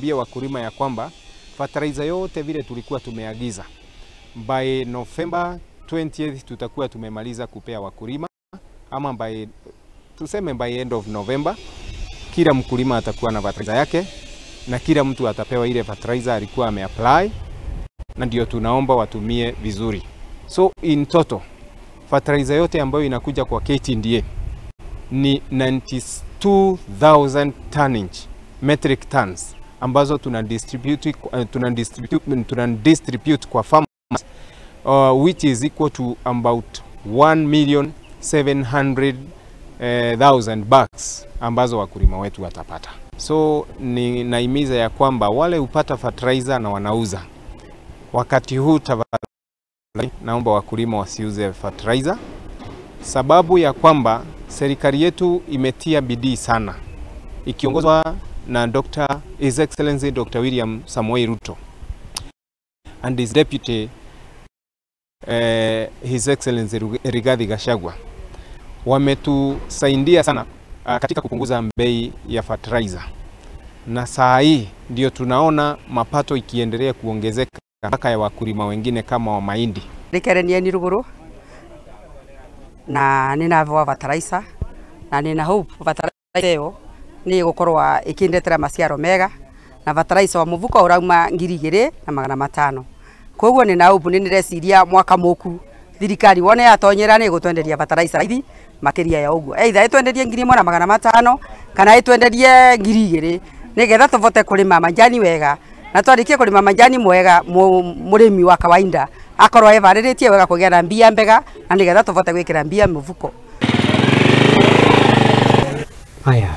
kuambia wakulima ya kwamba fertilizer yote vile tulikuwa tumeagiza by November 20th tutakuwa tumemaliza kupea wakulima, ama tuseme by end of November kila mkulima atakuwa na fertilizer yake na kila mtu atapewa ile fertilizer alikuwa ameapply, na ndio tunaomba watumie vizuri. So in total fertilizer yote ambayo inakuja kwa Ktda ni 92,000 tonnage metric tons ambazo tunadistribute kwa farmers, which is equal to about 1,700,000 bags ambazo wakulima wetu watapata. So ni naimiza ya kwamba wale upata fertilizer na wanauza wakati huu, naomba wakulima wasiuze fertilizer, sababu ya kwamba serikali yetu imetia bidii sana ikiongozwa na His Excellency Dr. William Samoei Ruto and his deputy His Excellency Rigathi Gachagua. Wametusaidia sana katika kupunguza bei ya fertilizer, na saa hii ndio tunaona mapato ikiendelea kuongezeka mpaka ya wakulima wengine kama wa mahindi. Irekereretie Iguru na ninavua Bataraitha na nina hope Bataraitha yo ni gukorwa ikindetera maciaro mega, na Bataraitha wa muvuko urauma 2,500. Koguo nina hope ninireciria mwaka muku thirikari wone yatonyera ni gutwenderia Bataraitha ithi Makiria ya uguo, either itwenderie 1,500 kana itwenderie 2,000 nigetha tuvote kulima majani wega, na twarikie kulima majani mwega murimi wa kawaida akorwo evariritie wega kugia na mbia mbega, na nigetha tuvote gwikira mbia muvuko. Haya,